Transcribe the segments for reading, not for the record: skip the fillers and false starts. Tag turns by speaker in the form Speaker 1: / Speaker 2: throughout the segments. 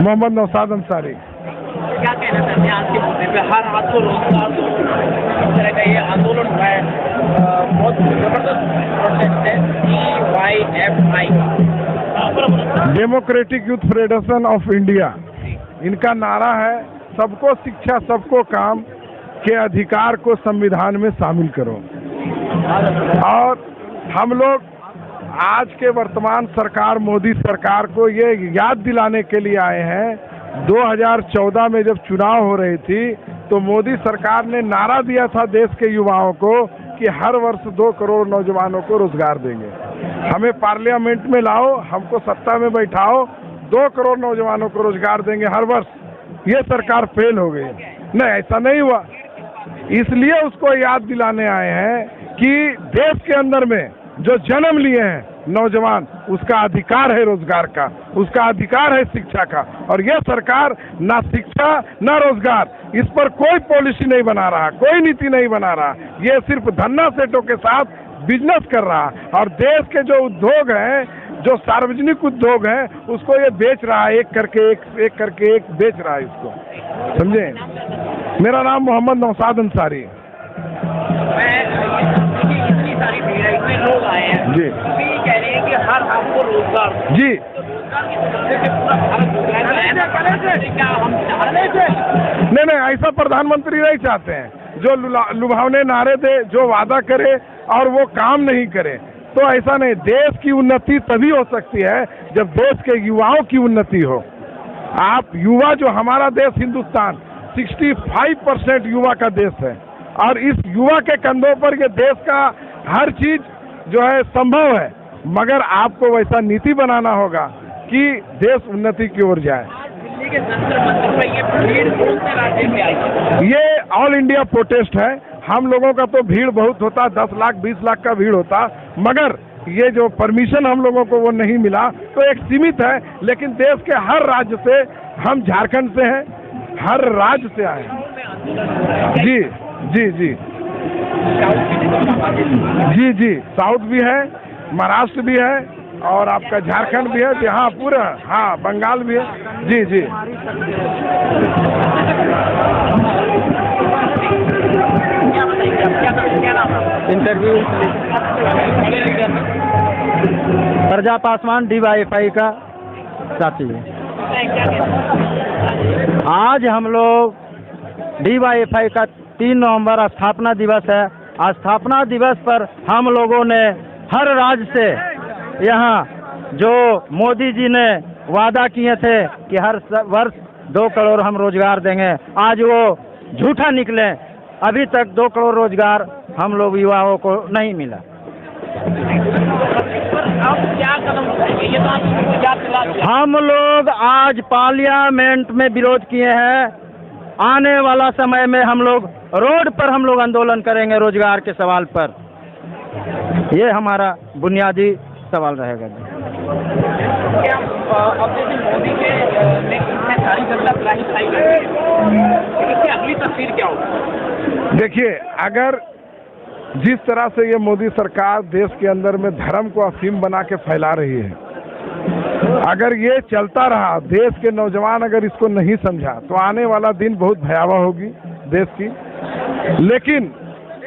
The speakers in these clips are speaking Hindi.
Speaker 1: मोहम्मद नौशाद अंसारी।
Speaker 2: क्या कहना चाहते हैं आज के मुद्दे पे? हर हाथ को रोजगार दो, इस तरह का ये आंदोलन हुआ है, बहुत जबरदस्त प्रोटेस्ट है DYFI का।
Speaker 1: Democratic youth federation of India, इनका नारा है सबको शिक्षा सबको काम के अधिकार को संविधान में शामिल करो। और हम लोग आज के वर्तमान सरकार मोदी सरकार को ये याद दिलाने के लिए आए हैं। 2014 में जब चुनाव हो रही थी तो मोदी सरकार ने नारा दिया था देश के युवाओं को कि हर वर्ष 2 करोड़ नौजवानों को रोजगार देंगे, हमें पार्लियामेंट में लाओ, हमको सत्ता में बैठाओ, 2 करोड़ नौजवानों को रोजगार देंगे हर वर्ष। ये सरकार फेल हो गई। नहीं, ऐसा नहीं हुआ। इसलिए उसको याद दिलाने आए हैं कि देश के अंदर में जो जन्म लिए हैं नौजवान, उसका अधिकार है रोजगार का, उसका अधिकार है शिक्षा का। और यह सरकार ना शिक्षा ना रोजगार, इस पर कोई पॉलिसी नहीं बना रहा, कोई नीति नहीं बना रहा। ये सिर्फ धन्ना सेठों के साथ बिजनेस कर रहा है और देश के जो उद्योग हैं, जो सार्वजनिक उद्योग हैं, उसको ये बेच रहा है, एक करके एक बेच रहा है इसको, समझे। मेरा नाम मोहम्मद नौशाद अंसारी।
Speaker 2: इतनी सारी भीड़ है, इतने लोग आए हैं
Speaker 1: जी,
Speaker 2: अभी कह रहे हैं कि हर हाथ को रोजगार दो।
Speaker 1: जी।
Speaker 2: तो रोजगार की समस्या से पूरा भारत हो गया है, क्या हम चाह रहे थे?
Speaker 1: नहीं, ऐसा प्रधानमंत्री नहीं चाहते हैं जो लुभावने नारे दे, जो वादा करे और वो काम नहीं करे। तो ऐसा नहीं, देश की उन्नति तभी हो सकती है जब देश के युवाओं की उन्नति हो। आप युवा, जो हमारा देश हिंदुस्तान 65% युवा का देश है और इस युवा के कंधों पर ये देश का हर चीज जो है संभव है, मगर आपको वैसा नीति बनाना होगा कि देश उन्नति की ओर जाए।
Speaker 2: दिल्ली के जंतर मंतर पर ये भीड़ कौन से राज्य से आई है?
Speaker 1: ये ऑल इंडिया प्रोटेस्ट है। हम लोगों का तो भीड़ बहुत होता, 10 लाख 20 लाख का भीड़ होता, मगर ये जो परमिशन हम लोगों को वो नहीं मिला, तो एक सीमित है। लेकिन देश के हर राज्य से, हम झारखंड से हैं, हर राज्य से आए हैं। जी जी जी जी जी, साउथ भी है, महाराष्ट्र भी है और आपका झारखंड भी है, हाँ पूरा, हाँ बंगाल भी है। जी जी।
Speaker 3: इंटरव्यू प्रजा पासवान DYFI का साथी है। आज हम लोग DYFI का 3 नवंबर स्थापना दिवस है। स्थापना दिवस पर हम लोगों ने हर राज्य से, यहाँ जो मोदी जी ने वादा किए थे कि हर वर्ष 2 करोड़ हम रोजगार देंगे, आज वो झूठा निकले। अभी तक 2 करोड़ रोजगार हम लोग युवाओं को नहीं मिला।
Speaker 2: अब क्या कदम उठाएंगे? ये तो आप याद दिला दिया।
Speaker 3: हम लोग आज पार्लियामेंट में विरोध किए हैं। आने वाला समय में हम लोग रोड पर हम लोग आंदोलन करेंगे रोजगार के सवाल पर। ये हमारा बुनियादी सवाल रहेगा।
Speaker 2: क्या अब जैसे मोदी के नेतृत्व में सारी जनता क्लासिफाई कर रही है, इसकी अगली तस्वीर क्या होगी?
Speaker 1: देखिए, अगर जिस तरह से ये मोदी सरकार देश के अंदर में धर्म को अफीम बना के फैला रही है, अगर ये चलता रहा, देश के नौजवान अगर इसको नहीं समझा, तो आने वाला दिन बहुत भयावह होगी देश की। लेकिन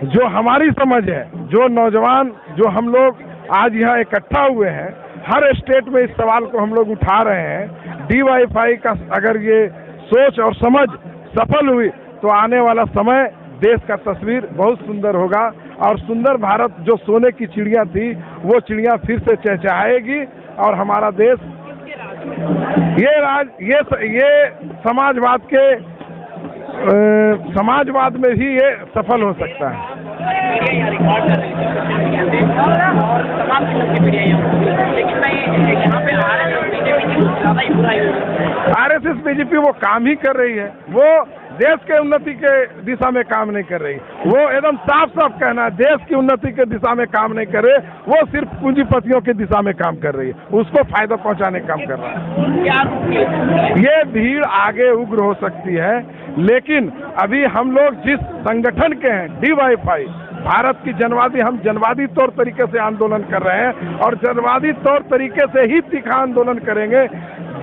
Speaker 1: जो हमारी समझ है, जो नौजवान, जो हम लोग आज यहाँ इकट्ठा हुए हैं, हर स्टेट में इस सवाल को हम लोग उठा रहे हैं। DYFI का अगर ये सोच और समझ सफल हुई तो आने वाला समय देश का तस्वीर बहुत सुंदर होगा और सुंदर भारत, जो सोने की चिड़िया थी, वो चिड़िया फिर से चहचहाएगी और हमारा देश ये समाजवाद में ही ये सफल हो सकता है। RSS BJP वो काम ही कर रही है, वो देश के उन्नति के दिशा में काम नहीं कर रही। वो एकदम साफ साफ कहना है, देश की उन्नति के दिशा में काम नहीं कर रहे, वो सिर्फ पूंजीपतियों की दिशा में काम कर रही है, उसको फायदा पहुंचाने का काम कर रहा है। ये भीड़ आगे उग्र हो सकती है, लेकिन अभी हम लोग जिस संगठन के हैं, DYFI, भारत की जनवादी, हम जनवादी तौर तरीके से आंदोलन कर रहे हैं और जनवादी तौर तरीके से ही तीखा आंदोलन करेंगे।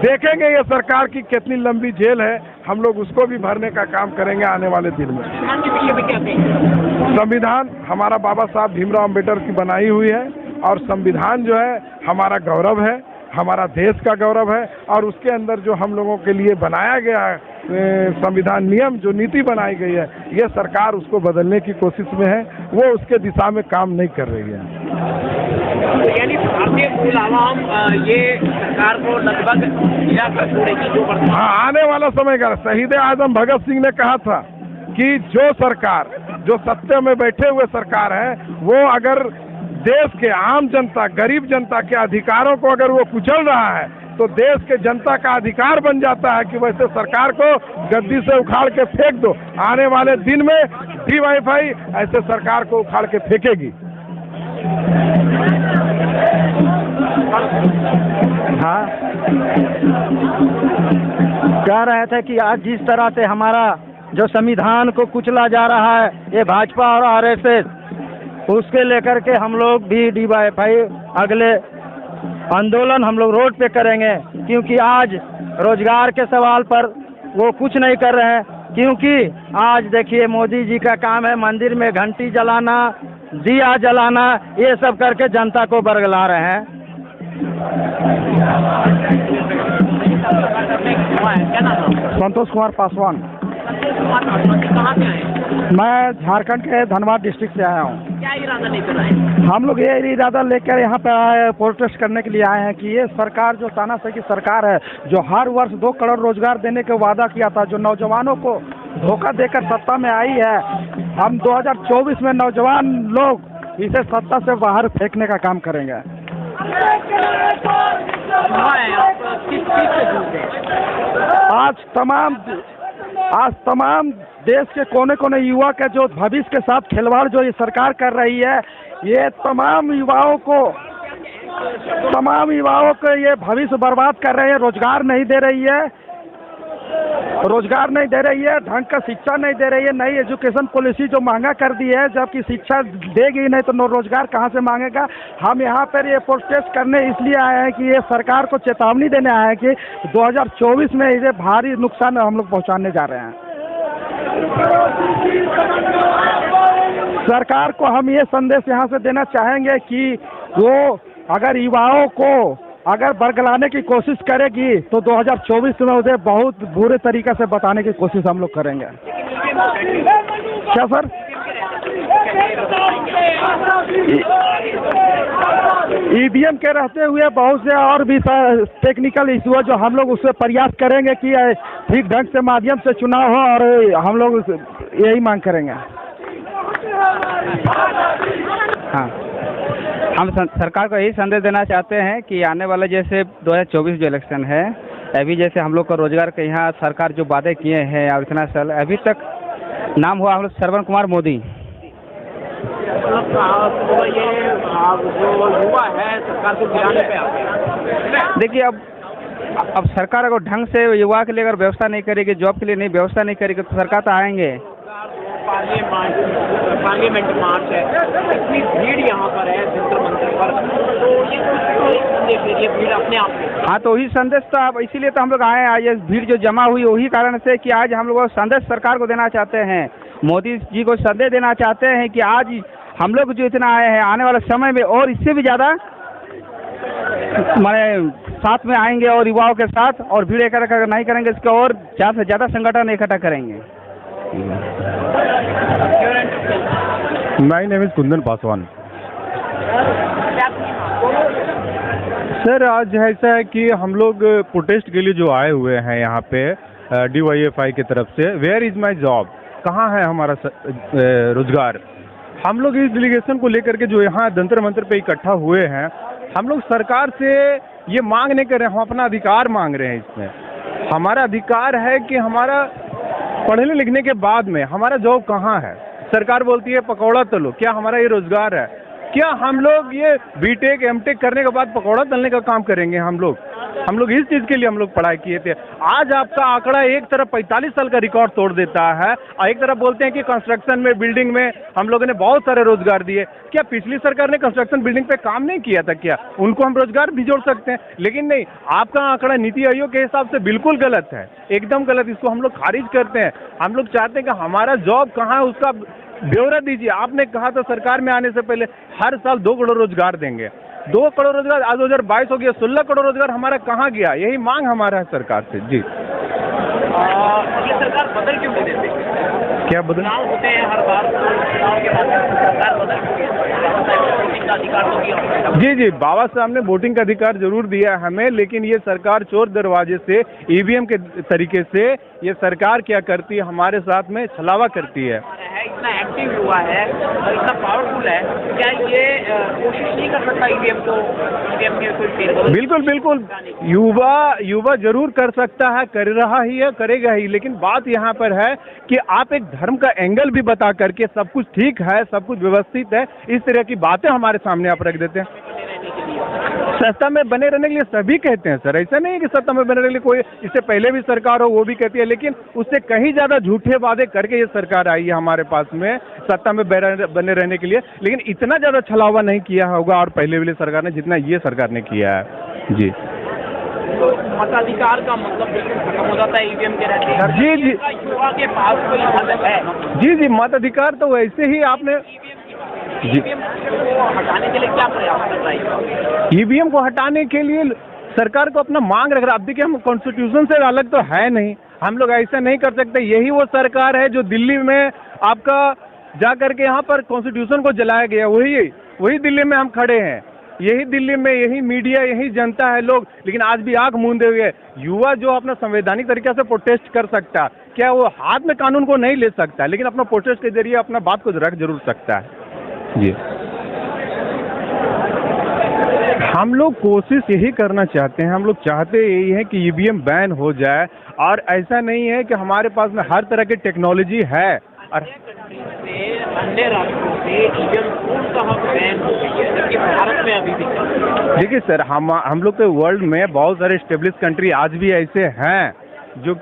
Speaker 1: देखेंगे ये सरकार की कितनी लंबी जेल है, हम लोग उसको भी भरने का काम करेंगे आने वाले दिन में।
Speaker 2: संविधान के विषय में क्या कहेंगे?
Speaker 1: संविधान हमारा बाबा साहब भीमराव अम्बेडकर की बनाई हुई है और संविधान जो है हमारा गौरव है, हमारा देश का गौरव है। और उसके अंदर जो हम लोगों के लिए बनाया गया है संविधान नियम, जो नीति बनाई गई है, ये सरकार उसको बदलने की कोशिश में है, वो उसके दिशा में काम नहीं कर रही है।
Speaker 2: तो यानी भारतीय मूल आवाम ये सरकार को लगभग गिरा कर छोड़ेगी जो वर्तमान।
Speaker 1: हाँ, आने वाला समय का शहीद आजम भगत सिंह ने कहा था कि जो सरकार, जो सत्ता में बैठे हुए सरकार है, वो अगर देश के आम जनता, गरीब जनता के अधिकारों को अगर वो कुचल रहा है तो देश के जनता का अधिकार बन जाता है कि वैसे सरकार को गद्दी से उखाड़ के फेंक दो। आने वाले दिन में DYFI ऐसे सरकार को उखाड़ के फेंकेगी।
Speaker 3: हाँ, कह रहे थे कि आज जिस तरह से हमारा जो संविधान को कुचला जा रहा है ये भाजपा और RSS, उसके लेकर के हम लोग भी DYFI अगले आंदोलन हम लोग रोड पे करेंगे, क्योंकि आज रोजगार के सवाल पर वो कुछ नहीं कर रहे हैं। क्योंकि आज देखिए मोदी जी का काम है मंदिर में घंटी जलाना, दिया जलाना, ये सब करके जनता को बरगला रहे हैं।
Speaker 2: क्या नाम है?
Speaker 3: संतोष कुमार पासवान।
Speaker 2: कहाँ से आए?
Speaker 3: मैं झारखंड के धनबाद डिस्ट्रिक्ट से आया हूँ।
Speaker 2: क्या इरादा लेकर आए?
Speaker 3: हम लोग ये इरादा लेकर यहाँ पे आए, प्रोटेस्ट करने के लिए आए हैं कि ये सरकार जो तानाशाही की सरकार है, जो हर वर्ष 2 करोड़ रोजगार देने का वादा किया था, जो नौजवानों को धोखा देकर सत्ता में आई है, हम 2024 में नौजवान लोग इसे सत्ता से बाहर फेंकने का काम करेंगे। आज तमाम देश के कोने कोने युवा के जो भविष्य के साथ खिलवाड़ जो ये सरकार कर रही है, ये तमाम युवाओं को ये भविष्य बर्बाद कर रही है। रोजगार नहीं दे रही है, ढंग का शिक्षा नहीं दे रही है, नई एजुकेशन पॉलिसी जो महंगा कर दी है, जबकि शिक्षा देगी नहीं तो रोजगार कहाँ से मांगेगा। हम यहाँ पर ये प्रोटेस्ट करने इसलिए आए हैं कि ये सरकार को चेतावनी देने आए हैं कि 2024 में इसे भारी नुकसान हम लोग पहुँचाने जा रहे हैं। सरकार को हम ये संदेश यहाँ से देना चाहेंगे कि वो अगर युवाओं को अगर बरगलाने की कोशिश करेगी तो 2024 में उसे बहुत बुरे तरीके से बताने की कोशिश हम लोग करेंगे। क्या सर? EVM के रहते हुए बहुत से और भी टेक्निकल इशू है जो हम लोग उससे प्रयास करेंगे कि ठीक ढंग से माध्यम से चुनाव हो, और हम लोग यही मांग करेंगे।
Speaker 4: हाँ, हम सरकार को यही संदेश देना चाहते हैं कि आने वाले जैसे 2024 जो इलेक्शन है, अभी जैसे हम लोग को रोजगार के यहाँ सरकार जो वादे किए हैं और इतना साल अभी तक नाम हुआ हम लोग श्रवण कुमार मोदी।
Speaker 2: ये जो युवा है सरकार को गिराने पे आते।
Speaker 4: देखिए अब सरकार अगर ढंग से युवा के लिए अगर व्यवस्था नहीं करेगी, जॉब के लिए नहीं व्यवस्था नहीं करेगी तो सरकार तो आएंगे।
Speaker 2: पार्लियामेंट मार्च है, इतनी भीड़ यहाँ पर है जंतर मंतर पर, तो ये भीड़ अपने आप में।
Speaker 4: हाँ, तो वही संदेश तो आप इसीलिए तो हम लोग आए हैं। ये भीड़ जो जमा हुई वही कारण से कि आज हम लोग संदेश सरकार को देना चाहते हैं, मोदी जी को संदेश देना चाहते हैं कि आज हम लोग जो इतना आए हैं आने वाले समय में और इससे भी ज़्यादा माने साथ में आएंगे और युवाओं के साथ और भीड़ इकट्ठा नहीं करेंगे, इसका और ज़्यादा से ज़्यादा संगठन इकट्ठा करेंगे।
Speaker 5: My name is Kundan Paswan. Sir, आज ऐसा है कि हम लोग प्रोटेस्ट के लिए जो आए हुए हैं यहाँ पे DYFI की तरफ से, वेयर इज माय जॉब, कहाँ है हमारा रोजगार। हम लोग इस डेलीगेशन को लेकर के जो यहाँ जंतर मंतर पे इकट्ठा हुए हैं, हम लोग सरकार से ये मांग नहीं कर रहे हैं, हम अपना अधिकार मांग रहे हैं। इसमें हमारा अधिकार है कि हमारा पढ़ने लिखने के बाद में हमारा जॉब कहाँ है। सरकार बोलती है पकौड़ा तलो, क्या हमारा ये रोजगार है? क्या हम लोग ये BTech MTech करने के बाद पकौड़ा तलने का काम करेंगे हम लोग? हम लोग इस चीज़ के लिए हम लोग पढ़ाई किए थे। आज आपका आंकड़ा एक तरफ 45 साल का रिकॉर्ड तोड़ देता है और एक तरफ बोलते हैं कि कंस्ट्रक्शन में, बिल्डिंग में हम लोगों ने बहुत सारे रोजगार दिए। क्या पिछली सरकार ने कंस्ट्रक्शन बिल्डिंग पे काम नहीं किया था क्या? उनको हम रोजगार भी जोड़ सकते हैं, लेकिन नहीं, आपका आंकड़ा नीति आयोग के हिसाब से बिल्कुल गलत है, एकदम गलत। इसको हम लोग खारिज करते हैं। हम लोग चाहते हैं कि हमारा जॉब कहाँ है उसका ब्यौरा दीजिए। आपने कहा था सरकार में आने से पहले हर साल 2 करोड़ रोजगार देंगे। 2 करोड़ रोजगार आज 2022 हो गया, 16 करोड़ रोजगार हमारा कहाँ गया? यही मांग हमारा है सरकार से। जी,
Speaker 2: ये सरकार बदल क्यों नहीं देती?
Speaker 5: क्या बदल?
Speaker 2: चुनाव होते हैं हर बार, चुनाव के बाद सरकार बदल क्यों नहीं देती? वोटिंग का अधिकार तो दिया।
Speaker 5: जी जी, बाबा साहब ने वोटिंग का अधिकार जरूर दिया है हमें, लेकिन ये सरकार चोर दरवाजे से, ईवीएम के तरीके से ये सरकार क्या करती है, हमारे साथ में छलावा करती है।
Speaker 2: इतना एक्टिव हुआ है और इतना पावरफुल है, क्या ये कोशिश नहीं कर सकता ईवीएम के कोई फेरबदल?
Speaker 5: बिल्कुल बिल्कुल, युवा जरूर कर सकता है, कर रहा ही है, करेगा ही। लेकिन बात यहाँ पर है कि आप एक धर्म का एंगल भी बता करके सब कुछ ठीक है, सब कुछ व्यवस्थित है, इस तरह की बातें हमारे सामने आप रख देते हैं। सत्ता में बने रहने के लिए सभी कहते हैं सर, ऐसा नहीं है कि सत्ता में बने रहने के लिए कोई, इससे पहले भी सरकार हो वो भी कहती है, लेकिन उससे कहीं ज्यादा झूठे वादे करके ये सरकार आई है हमारे पास में सत्ता में बने रहने के लिए। लेकिन इतना ज्यादा छलावा नहीं किया होगा और पहले वाली सरकार ने जितना ये सरकार ने किया है। जी,
Speaker 2: तो मताधिकार का मतलब बिल्कुल खत्म हो जाता है ईवीएम के रहते?
Speaker 5: जी जी,
Speaker 2: युवा के पास कोई मत है?
Speaker 5: जी जी, मताधिकार तो वैसे ही आपने
Speaker 2: ईवीएम को हटाने के लिए क्या प्रयास कर रही है?
Speaker 5: ईवीएम को हटाने के लिए सरकार को अपना मांग रख रहा है। अब देखिए, हम कॉन्स्टिट्यूशन से अलग तो है नहीं, हम लोग ऐसा नहीं कर सकते। यही वो सरकार है जो दिल्ली में आपका जा करके यहाँ पर कॉन्स्टिट्यूशन को जलाया गया, वही दिल्ली में हम खड़े हैं, यही दिल्ली में, यही मीडिया, यही जनता है लोग, लेकिन आज भी आंख मूंदे हुए। युवा जो अपना संवैधानिक तरीके से प्रोटेस्ट कर सकता, क्या वो हाथ में कानून को नहीं ले सकता, लेकिन अपना प्रोटेस्ट के जरिए अपना बात को रख जरूर सकता है। जी, हम लोग कोशिश यही करना चाहते हैं, हम लोग चाहते यही है कि ईवीएम बैन हो जाए। और ऐसा नहीं है कि हमारे पास में हर तरह की टेक्नोलॉजी है और
Speaker 2: अन्य राष्ट्रों से ईवीएम पूर्णतः बैन हो गई है, जबकि भारत में अभी भी।
Speaker 5: देखिए सर, हम लोग के वर्ल्ड में बहुत सारे स्टेब्लिश कंट्री आज भी ऐसे हैं जो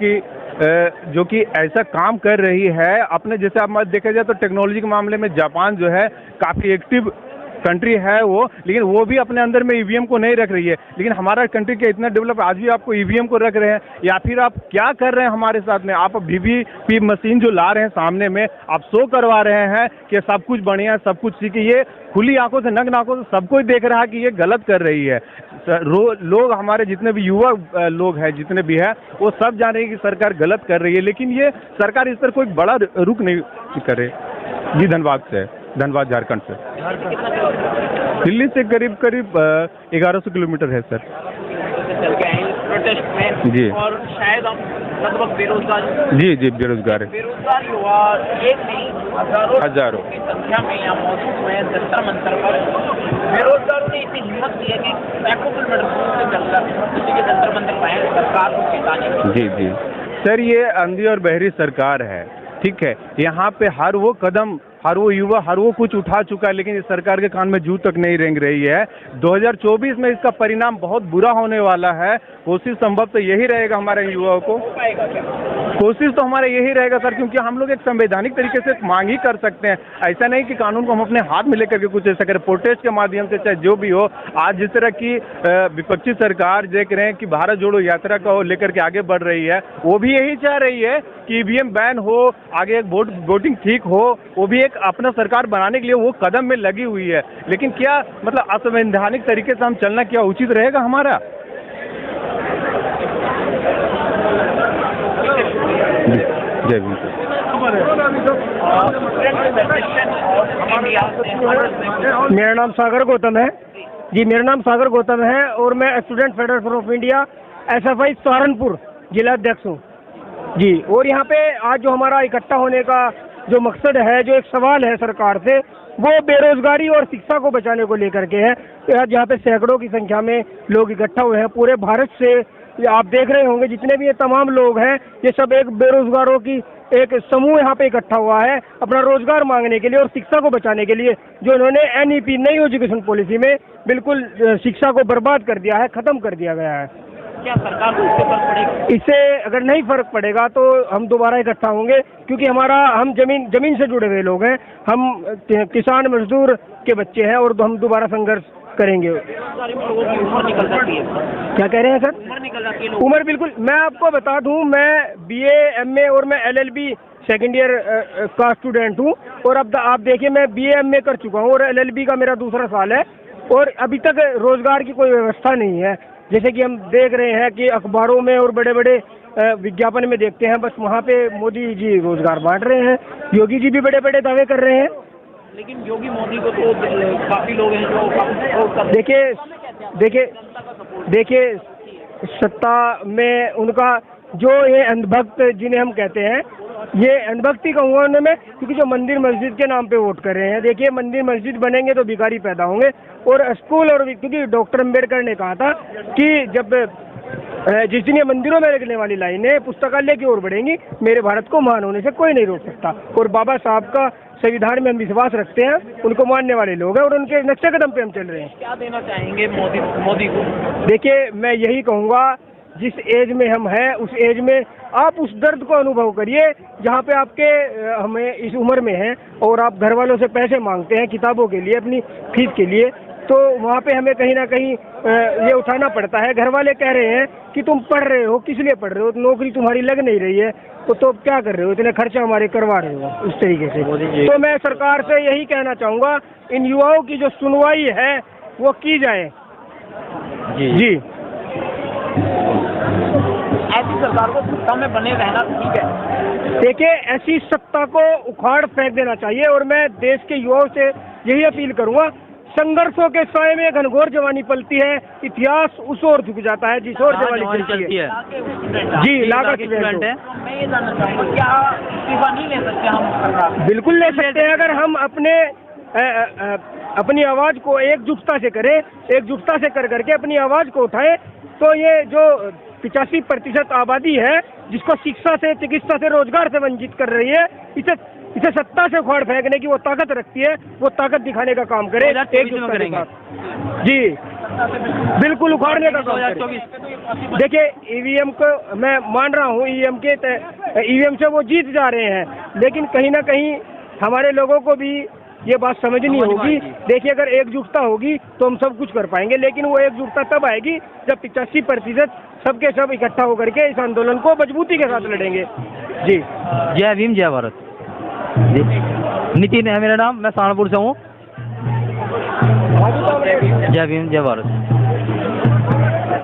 Speaker 5: कि ऐसा काम कर रही है अपने। जैसे आप देखा जाए तो टेक्नोलॉजी के मामले में जापान जो है काफ़ी एक्टिव कंट्री है वो, लेकिन वो भी अपने अंदर में ईवीएम को नहीं रख रही है। लेकिन हमारा कंट्री क्या इतना डेवलप, आज भी आपको ईवीएम को रख रहे हैं? या फिर आप क्या कर रहे हैं हमारे साथ में? आप वीवीपी मशीन जो ला रहे हैं सामने में, आप शो करवा रहे हैं कि सब कुछ बढ़िया, सब कुछ ठीक है। ये खुली आंखों से, नग्न आंखों से सबको देख रहा है कि ये गलत कर रही है। लोग, हमारे जितने भी युवा लोग हैं, जितने भी हैं, वो सब जान रहे हैं कि सरकार गलत कर रही है, लेकिन ये सरकार इस पर कोई बड़ा रुख नहीं करे। जी, धनबाद झारखंड से। दिल्ली से करीब 1100 किलोमीटर है सर।
Speaker 2: चल के आए प्रोटेस्ट में
Speaker 5: जी।
Speaker 2: और शायद हम लगभग बेरोजगार।
Speaker 5: जी जी, बेरोजगार है।
Speaker 2: बेरोजगार युवा एक नहीं हजारों की संख्या में यहाँ मौजूद हुए हैं जंतर मंतर पर। बेरोजगारों ने इतनी हिम्मत दी है कि सैकड़ों किलोमीटर दूर से चलकर दिल्ली के जंतर मंतर पाए सरकार को चेतावनी।
Speaker 5: जी जी सर, ये अंधी और बहरी सरकार है, ठीक है। यहाँ पे हर वो कदम, हर वो युवा, हर वो कुछ उठा चुका है, लेकिन इस सरकार के कान में जू तक नहीं रेंग रही है। 2024 में इसका परिणाम बहुत बुरा होने वाला है। कोशिश संभव तो यही रहेगा हमारे युवाओं को, कोशिश तो हमारा यही रहेगा सर, क्योंकि हम लोग एक संवैधानिक तरीके से मांग ही कर सकते हैं। ऐसा नहीं कि कानून को हम अपने हाथ में लेकर के कुछ ऐसा करें। प्रोटेस्ट के माध्यम से, चाहे जो भी हो, आज जिस तरह की विपक्षी सरकार देख रहे हैं कि भारत जोड़ो यात्रा का लेकर के आगे बढ़ रही है, वो भी यही चाह रही है कि ईवीएम बैन हो, आगे एक वोटिंग ठीक हो, वो भी एक अपना सरकार बनाने के लिए वो कदम में लगी हुई है। लेकिन क्या मतलब असंवैधानिक तरीके से हम चलना क्या उचित रहेगा हमारा? जय भीम।
Speaker 6: मेरा नाम सागर गौतम है जी, मेरा नाम सागर गौतम है और मैं student federation of India SFI Saharanpur जिला अध्यक्ष हूँ जी। और यहाँ पे आज जो हमारा इकट्ठा होने का जो मकसद है, जो एक सवाल है सरकार से, वो बेरोजगारी और शिक्षा को बचाने को लेकर के है। तो आज यहाँ पे सैकड़ों की संख्या में लोग इकट्ठा हुए हैं पूरे भारत से। आप देख रहे होंगे जितने भी ये तमाम लोग हैं, ये सब एक बेरोजगारों की एक समूह यहाँ पे इकट्ठा हुआ है अपना रोजगार मांगने के लिए और शिक्षा को बचाने के लिए, जो इन्होंने NEP नई एजुकेशन पॉलिसी में बिल्कुल शिक्षा को बर्बाद कर दिया है, खत्म कर दिया गया है।
Speaker 2: क्या सरकार को इससे फर्क पड़ेगा?
Speaker 6: इससे अगर नहीं फर्क पड़ेगा तो हम दोबारा इकट्ठा होंगे, क्योंकि हम जमीन से जुड़े हुए लोग हैं, हम किसान मजदूर के बच्चे हैं और हम दोबारा संघर्ष करेंगे।
Speaker 2: सारे लोगों की उम्र निकल जाती है।
Speaker 6: क्या कह रहे हैं सर?
Speaker 2: उम्र निकल जाती है।
Speaker 6: उम्र बिल्कुल, मैं आपको बता दूं, मैं BA MA और मैं LLB सेकेंड ईयर का स्टूडेंट हूं, और अब आप देखिए मैं BA MA कर चुका हूं और LLB का मेरा दूसरा साल है, और अभी तक रोजगार की कोई व्यवस्था नहीं है। जैसे कि हम देख रहे हैं कि अखबारों में और बड़े बड़े विज्ञापन में देखते हैं, बस वहाँ पे मोदी जी रोजगार बांट रहे हैं, योगी जी भी बड़े बड़े दावे कर रहे हैं।
Speaker 2: लेकिन योगी मोदी को तो काफी लोग हैं जो सपोर्ट कर।
Speaker 6: देखिए सत्ता में उनका जो ये अंधभक्त जिन्हें हम कहते हैं, ये अंधभक्ति कहूँगा उन्हें मैं, क्योंकि जो मंदिर मस्जिद के नाम पे वोट कर रहे हैं। देखिए मंदिर मस्जिद बनेंगे तो भिखारी पैदा होंगे, और स्कूल, और क्योंकि डॉक्टर अम्बेडकर ने कहा था कि जब जिस दिन ये मंदिरों में लगने वाली लाइनें पुस्तकालय की ओर बढ़ेंगी, मेरे भारत को महान होने से कोई नहीं रोक सकता। और बाबा साहब का संविधान में हम विश्वास रखते हैं, उनको मानने वाले लोग हैं और उनके नक्शे कदम पे हम चल रहे हैं।
Speaker 2: क्या देना चाहेंगे मोदी को?
Speaker 6: देखिए मैं यही कहूँगा, जिस एज में हम हैं उस एज में आप उस दर्द को अनुभव करिए जहाँ पे आपके हमें इस उम्र में हैं और आप घर वालों से पैसे मांगते हैं किताबों के लिए, अपनी फीस के लिए, तो वहाँ पे हमें कहीं ना कहीं ये उठाना पड़ता है। घर वाले कह रहे हैं कि तुम पढ़ रहे हो, किस लिए पढ़ रहे हो, नौकरी तुम्हारी लग नहीं रही है, तो क्या कर रहे हो, इतने खर्चा हमारे करवा रहे हो, उस तरीके से। तो मैं सरकार से यही कहना चाहूँगा, इन युवाओं की जो सुनवाई है वो की जाए। जी
Speaker 2: ऐसी सरकार को सत्ता में बने रहना ठीक है।
Speaker 6: देखिए ऐसी सत्ता को उखाड़ फेंक देना चाहिए, और मैं देश के युवाओं से यही अपील करूंगा, संघर्षों के साए में घनघोर जवानी पलती है, इतिहास उस ओर झुक जाता है जिस ओर जवानी चलती है। जी लागत स्टूडेंट है।
Speaker 2: मैं ये जानना चाहूँगा, क्या इस्तीफा नहीं ले सकते हम सरकार?
Speaker 6: बिल्कुल ले सकते हैं, अगर हम अपनी आवाज को एकजुटता से करें, एकजुटता से कर करके अपनी आवाज को उठाएं, तो ये जो 85% आबादी है जिसको शिक्षा से, चिकित्सा से, रोजगार से वंचित कर रही है, इसे सत्ता से उखाड़ फेंकने की वो ताकत रखती है, वो ताकत दिखाने का काम करे। जी बिल्कुल उखाड़ने का काम करे। देखिए ईवीएम को मैं मान रहा हूँ, ईवीएम से वो जीत जा रहे हैं, लेकिन कहीं ना कहीं हमारे लोगों को भी ये बात समझनी होगी। देखिए अगर एकजुटता होगी तो हम सब कुछ कर पाएंगे, लेकिन वो एकजुटता तब आएगी जब 85% सबके सब इकट्ठा होकर के इस आंदोलन को मजबूती के साथ लड़ेंगे। जी
Speaker 3: जय भीम जय भारत। नितिन है मेरा नाम, मैं सहारनपुर से हूँ। जय भीम जय भारत।